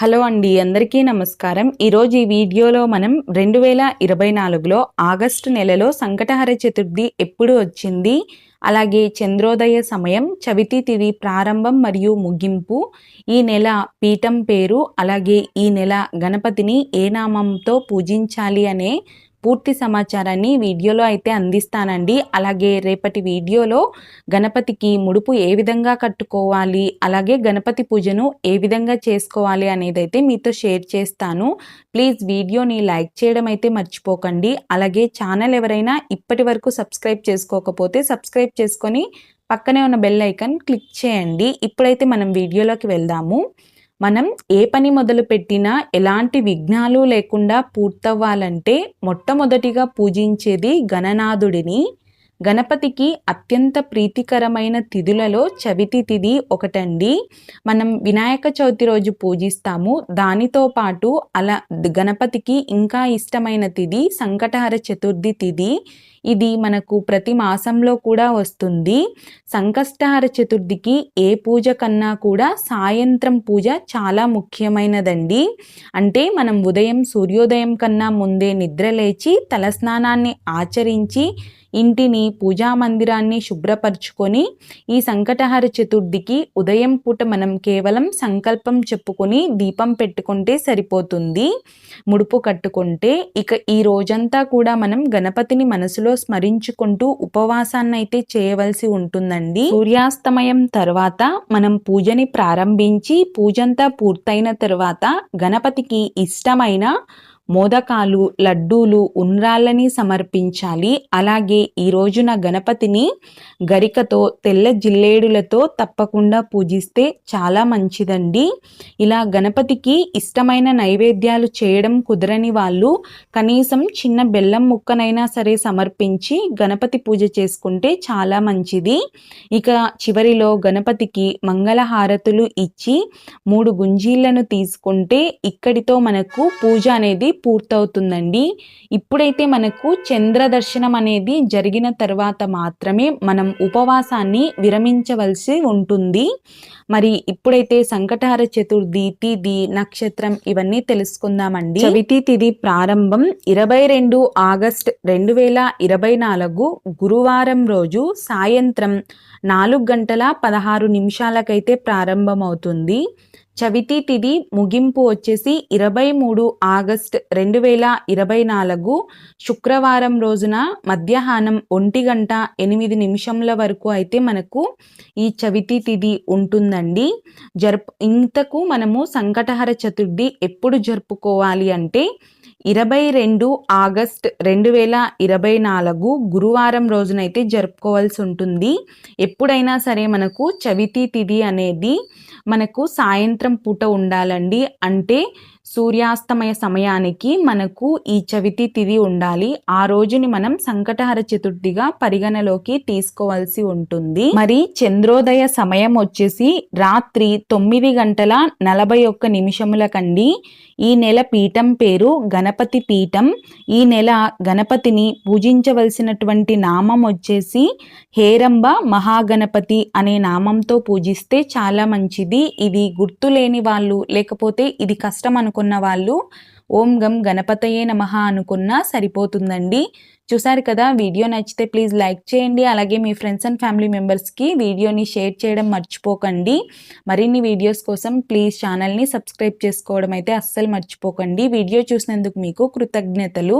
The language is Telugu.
హలో అండి, అందరికీ నమస్కారం. ఈరోజు ఈ వీడియోలో మనం 2024లో ఆగస్టు నెలలో సంకటహర చతుర్థి ఎప్పుడు వచ్చింది, అలాగే చంద్రోదయ సమయం, చవితి తిథి ప్రారంభం మరియు ముగింపు, ఈ నెల పీఠం పేరు, అలాగే ఈ నెల గణపతిని ఏ నామంతో పూజించాలి అనే పూర్తి సమాచారాన్ని వీడియోలో అయితే అందిస్తానండి. అలాగే రేపటి వీడియోలో గణపతికి ముడుపు ఏ విధంగా కట్టుకోవాలి, అలాగే గణపతి పూజను ఏ విధంగా చేసుకోవాలి అనేది అయితే మీతో షేర్ చేస్తాను. ప్లీజ్ వీడియోని లైక్ చేయడం అయితే మర్చిపోకండి. అలాగే ఛానల్ ఎవరైనా ఇప్పటి వరకు సబ్స్క్రైబ్ చేసుకోకపోతే సబ్స్క్రైబ్ చేసుకొని పక్కనే ఉన్న బెల్ ఐకాన్ క్లిక్ చేయండి. ఇప్పుడైతే మనం వీడియోలోకి వెళ్దాము. మనం ఏ పని మొదలు పెట్టినా ఎలాంటి విఘ్నాలు లేకుండా పూర్తవ్వాలంటే మొట్టమొదటిగా పూజించేది గణనాథుడిని. గణపతికి అత్యంత ప్రీతికరమైన తిథులలో చవితి తిథి ఒకటండి. మనం వినాయక చవితి రోజు పూజిస్తాము. దానితో పాటు అలా గణపతికి ఇంకా ఇష్టమైన తిథి సంకటహర చతుర్థి తిథి. ఇది మనకు ప్రతి మాసంలో కూడా వస్తుంది. సంకష్టహర చతుర్థికి ఏ పూజ కన్నా కూడా సాయంత్రం పూజ చాలా ముఖ్యమైనదండి. అంటే మనం ఉదయం సూర్యోదయం కన్నా ముందే నిద్ర లేచి తలస్నానాన్ని ఆచరించి ఇంటిని పూజా మందిరాన్ని శుభ్రపరచుకొని ఈ సంకటహర చతుర్థికి ఉదయం పూట మనం కేవలం సంకల్పం చెప్పుకొని దీపం పెట్టుకుంటే సరిపోతుంది. ముడుపు కట్టుకుంటే ఇక ఈ రోజంతా కూడా మనం గణపతిని మనసులో స్మరించుకుంటూ ఉపవాసాన్ని అయితే చేయవలసి ఉంటుందండి. సూర్యాస్తమయం తర్వాత మనం పూజని ప్రారంభించి పూజంతా పూర్తయిన తర్వాత గణపతికి ఇష్టమైన మోదకాలు, లడ్డూలు, ఉండ్రాళ్ళని సమర్పించాలి. అలాగే ఈ రోజున గణపతిని గరికతో, తెల్ల జిల్లేడులతో తప్పకుండా పూజిస్తే చాలా మంచిదండి. ఇలా గణపతికి ఇష్టమైన నైవేద్యాలు చేయడం కుదరని వాళ్ళు కనీసం చిన్న బెల్లం ముక్కనైనా సరే సమర్పించి గణపతి పూజ చేసుకుంటే చాలా మంచిది. ఇక చివరిలో గణపతికి మంగళహారతులు ఇచ్చి 3 గుంజీలను తీసుకుంటే ఇక్కడితో మనకు పూజ అనేది పూర్తవుతుందండి. ఇప్పుడైతే మనకు చంద్ర దర్శనం అనేది జరిగిన తర్వాత మాత్రమే మనం ఉపవాసాన్ని విరమించవలసి ఉంటుంది. మరి ఇప్పుడైతే సంకటహర చతుర్థి తిథి, నక్షత్రం ఇవన్నీ తెలుసుకుందామండి. చవితి తిథి ప్రారంభం 22 ఆగస్ట్ 2024 గురువారం రోజు సాయంత్రం 4:16 ప్రారంభమవుతుంది. చవితి తిథి ముగింపు వచ్చేసి 23 ఆగస్ట్ 2024 శుక్రవారం రోజున మధ్యాహ్నం 1:08 వరకు అయితే మనకు ఈ చవితి తిథి ఉంటుందండి. ఇంతకు మనము సంకటహర చతుర్థి ఎప్పుడు జరుపుకోవాలి అంటే 22 ఆగస్ట్ 2024 గురువారం రోజునైతే జరుపుకోవాల్సి ఉంటుంది. ఎప్పుడైనా సరే మనకు చవితి తిథి అనేది మనకు సాయంత్రం పూట ఉండాలండి. అంటే సూర్యాస్తమయ సమయానికి మనకు ఈ చవితి తిథి ఉండాలి. ఆ రోజుని మనం సంకటహర చతుర్థిగా పరిగణలోకి తీసుకోవాల్సి ఉంటుంది. మరి చంద్రోదయ సమయం వచ్చేసి రాత్రి 9:41 కండి. ఈ నెల పీఠం పేరు గణపతి పీఠం. ఈ నెల గణపతిని పూజించవలసినటువంటి నామం వచ్చేసి హేరంబ మహాగణపతి అనే నామంతో పూజిస్తే చాలా మంచిది. ఇది గుర్తులేని వాళ్ళు, లేకపోతే ఇది కష్టం అనుకున్న వాళ్ళు ఓం గం గణపతయే నమః అనుకున్నా సరిపోతుందండి. చూసారు కదా, వీడియో నచ్చితే ప్లీజ్ లైక్ చేయండి. అలాగే మీ ఫ్రెండ్స్ అండ్ ఫ్యామిలీ మెంబర్స్కి వీడియోని షేర్ చేయడం మర్చిపోకండి. మరిన్ని వీడియోస్ కోసం ప్లీజ్ ఛానల్ని సబ్స్క్రైబ్ చేసుకోవడం అయితే అస్సలు మర్చిపోకండి. వీడియో చూసినందుకు మీకు కృతజ్ఞతలు.